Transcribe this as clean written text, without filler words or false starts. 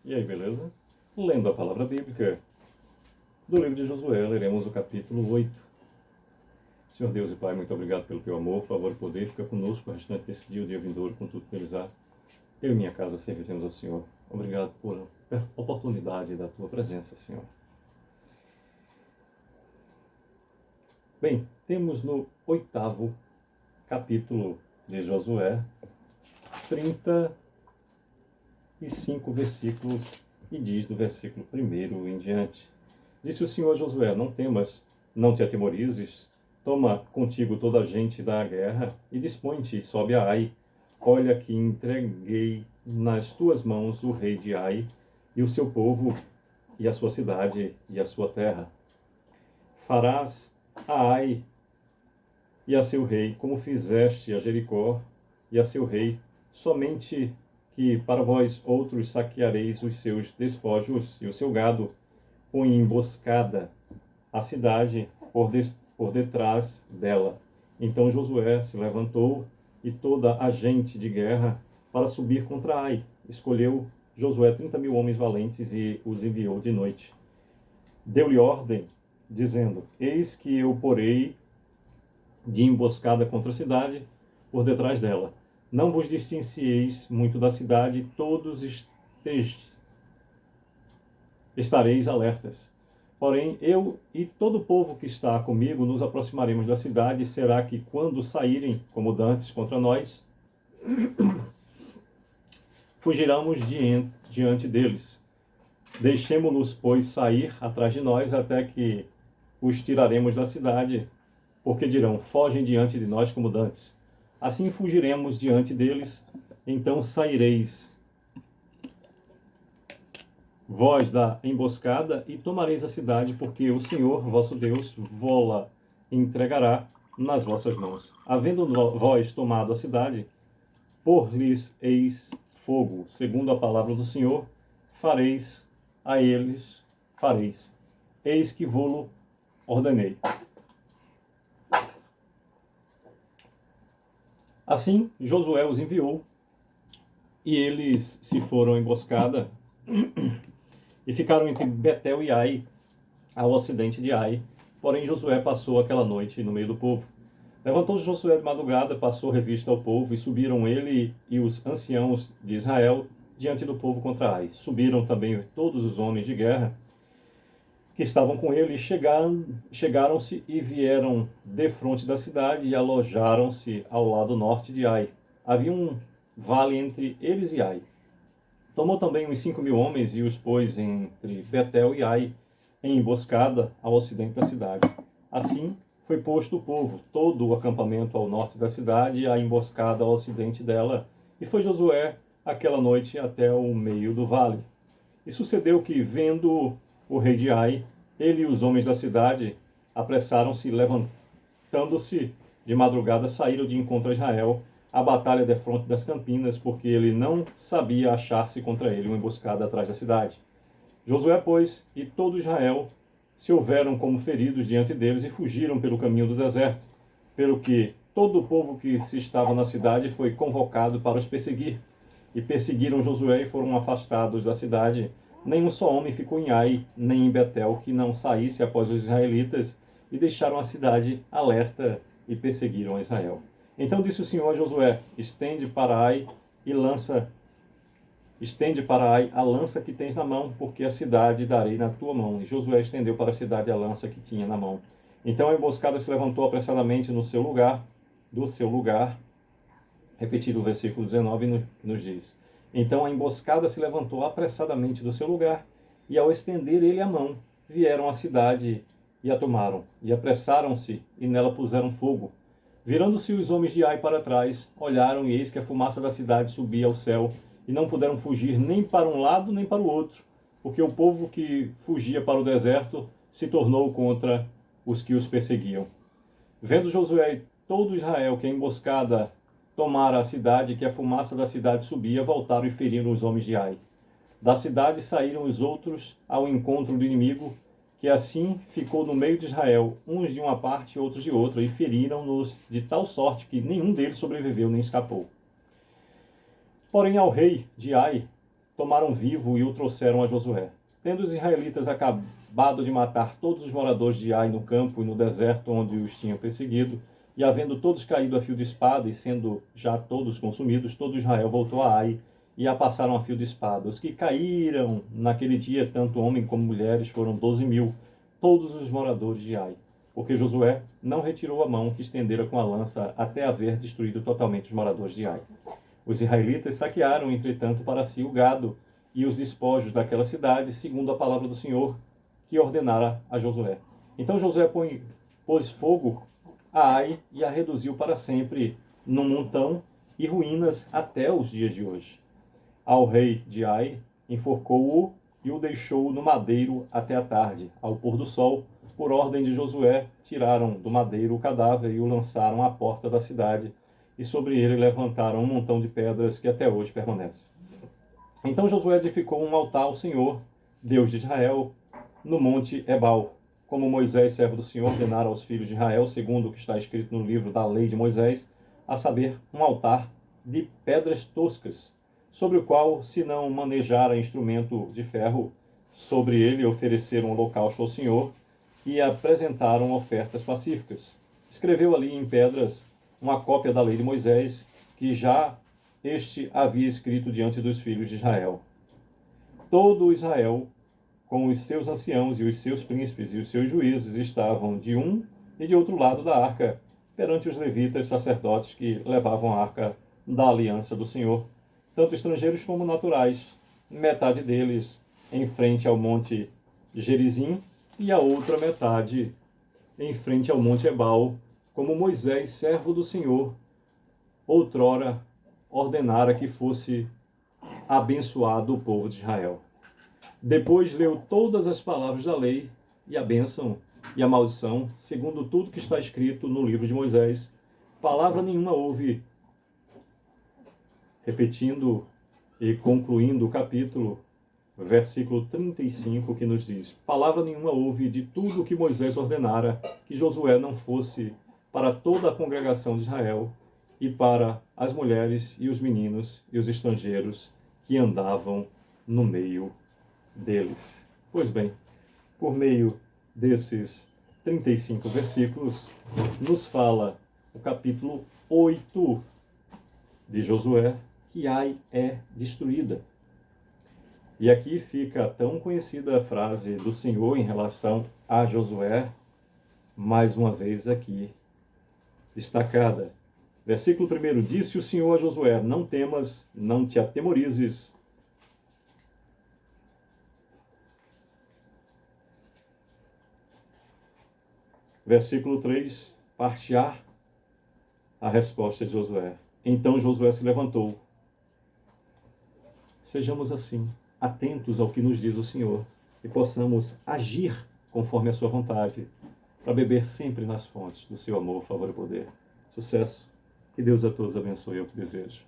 E aí, beleza? Lendo a palavra bíblica do livro de Josué, leremos o capítulo 8. Senhor Deus e Pai, muito obrigado pelo teu amor, favor e poder. Fica conosco o restante desse dia, o dia vindouro, com tudo que eles há. Eu e minha casa serviremos ao Senhor. Obrigado por a oportunidade da tua presença, Senhor. Bem, temos no 8º capítulo de Josué 35 versículos e diz do versículo 1 em diante. Disse o Senhor a Josué: não temas, não te atemorizes, toma contigo toda a gente da guerra e dispõe-te e sobe a Ai. Olha que entreguei nas tuas mãos o rei de Ai e o seu povo e a sua cidade e a sua terra. Farás a Ai e a seu rei como fizeste a Jericó e a seu rei, somente que para vós outros saqueareis os seus despojos e o seu gado, põe emboscada a cidade por detrás dela. Então Josué se levantou e toda a gente de guerra para subir contra Ai. Escolheu Josué 30.000 homens valentes e os enviou de noite. Deu-lhe ordem, dizendo: eis que eu porei de emboscada contra a cidade por detrás dela. Não vos distancieis muito da cidade, todos estareis alertas. Porém, eu e todo o povo que está comigo nos aproximaremos da cidade. Será que quando saírem como dantes contra nós, fugiremos diante deles? Deixemo-nos, pois, sair atrás de nós até que os tiraremos da cidade, porque dirão: fogem diante de nós como dantes. Assim fugiremos diante deles, então saireis vós da emboscada e tomareis a cidade, porque o Senhor, vosso Deus, vô-la entregará nas vossas mãos. Havendo vós tomado a cidade, por-lhes eis fogo, segundo a palavra do Senhor, fareis a eles, fareis. Eis que vô-lo ordenei. Assim, Josué os enviou, e eles se foram à emboscada e ficaram entre Betel e Ai, ao ocidente de Ai. Porém, Josué passou aquela noite no meio do povo. Levantou-se Josué de madrugada, passou revista ao povo, e subiram ele e os anciãos de Israel diante do povo contra Ai. Subiram também todos os homens de guerra que estavam com ele, chegaram-se e vieram defronte da cidade e alojaram-se ao lado norte de Ai. Havia um vale entre eles e Ai. Tomou também uns 5.000 homens e os pôs entre Betel e Ai, em emboscada ao ocidente da cidade. Assim foi posto o povo, todo o acampamento ao norte da cidade, e a emboscada ao ocidente dela, e foi Josué aquela noite até o meio do vale. E sucedeu que, vendo o rei de Ai, ele e os homens da cidade apressaram-se, levantando-se de madrugada, saíram de encontro a Israel, a batalha defronte das campinas, porque ele não sabia achar-se contra ele uma emboscada atrás da cidade. Josué, pois, e todo Israel se houveram como feridos diante deles e fugiram pelo caminho do deserto, pelo que todo o povo que se estava na cidade foi convocado para os perseguir. E perseguiram Josué e foram afastados da cidade. Nenhum só homem ficou em Ai, nem em Betel, que não saísse após os israelitas, e deixaram a cidade alerta e perseguiram a Israel. Então disse o Senhor a Josué: estende para Ai a lança que tens na mão, porque a cidade darei na tua mão. E Josué estendeu para a cidade a lança que tinha na mão. Então a emboscada se levantou apressadamente do seu lugar. Repetido o versículo 19 nos diz: então a emboscada se levantou apressadamente do seu lugar, e ao estender ele a mão, vieram à cidade e a tomaram, e apressaram-se, e nela puseram fogo. Virando-se os homens de Ai para trás, olharam, e eis que a fumaça da cidade subia ao céu, e não puderam fugir nem para um lado nem para o outro, porque o povo que fugia para o deserto se tornou contra os que os perseguiam. Vendo Josué e todo Israel que a emboscada tomara a cidade, que a fumaça da cidade subia, voltaram e feriram os homens de Ai. Da cidade saíram os outros ao encontro do inimigo, que assim ficou no meio de Israel, uns de uma parte e outros de outra, e feriram-nos de tal sorte que nenhum deles sobreviveu nem escapou. Porém ao rei de Ai tomaram vivo e o trouxeram a Josué. Tendo os israelitas acabado de matar todos os moradores de Ai no campo e no deserto onde os tinham perseguido, e havendo todos caído a fio de espada e sendo já todos consumidos, todo Israel voltou a Ai e a passaram a fio de espada. Os que caíram naquele dia, tanto homens como mulheres, foram 12.000, todos os moradores de Ai, porque Josué não retirou a mão que estendera com a lança até haver destruído totalmente os moradores de Ai. Os israelitas saquearam, entretanto, para si o gado e os despojos daquela cidade, segundo a palavra do Senhor, que ordenara a Josué. Então Josué pôs fogo a Ai e a reduziu para sempre num montão e ruínas até os dias de hoje. Ao rei de Ai enforcou-o e o deixou no madeiro até a tarde. Ao pôr do sol, por ordem de Josué, tiraram do madeiro o cadáver e o lançaram à porta da cidade, e sobre ele levantaram um montão de pedras que até hoje permanece. Então Josué edificou um altar ao Senhor, Deus de Israel, no monte Ebal, como Moisés, servo do Senhor, ordenara aos filhos de Israel, segundo o que está escrito no livro da lei de Moisés, a saber, um altar de pedras toscas, sobre o qual, se não manejara instrumento de ferro, sobre ele ofereceram um holocausto ao Senhor e apresentaram ofertas pacíficas. Escreveu ali em pedras uma cópia da lei de Moisés, que já este havia escrito diante dos filhos de Israel. Todo Israel, com os seus anciãos e os seus príncipes e os seus juízes, estavam de um e de outro lado da arca, perante os levitas sacerdotes que levavam a arca da aliança do Senhor, tanto estrangeiros como naturais, metade deles em frente ao monte Gerizim e a outra metade em frente ao monte Ebal, como Moisés, servo do Senhor, outrora ordenara que fosse abençoado o povo de Israel. Depois leu todas as palavras da lei e a bênção e a maldição, segundo tudo que está escrito no livro de Moisés. Palavra nenhuma houve, repetindo e concluindo o capítulo, versículo 35, que nos diz: palavra nenhuma houve de tudo o que Moisés ordenara que Josué não fosse para toda a congregação de Israel e para as mulheres e os meninos e os estrangeiros que andavam no meio deles. Pois bem, por meio desses 35 versículos, nos fala o capítulo 8 de Josué, que Ai é destruída. E aqui fica tão conhecida a frase do Senhor em relação a Josué, mais uma vez aqui destacada. Versículo 1: disse o Senhor a Josué: não temas, não te atemorizes. Versículo 3, parte A, a resposta de Josué. Então Josué se levantou. Sejamos assim, atentos ao que nos diz o Senhor, e possamos agir conforme a sua vontade, para beber sempre nas fontes do seu amor, favor e poder. Sucesso, que Deus a todos abençoe, é o que desejo.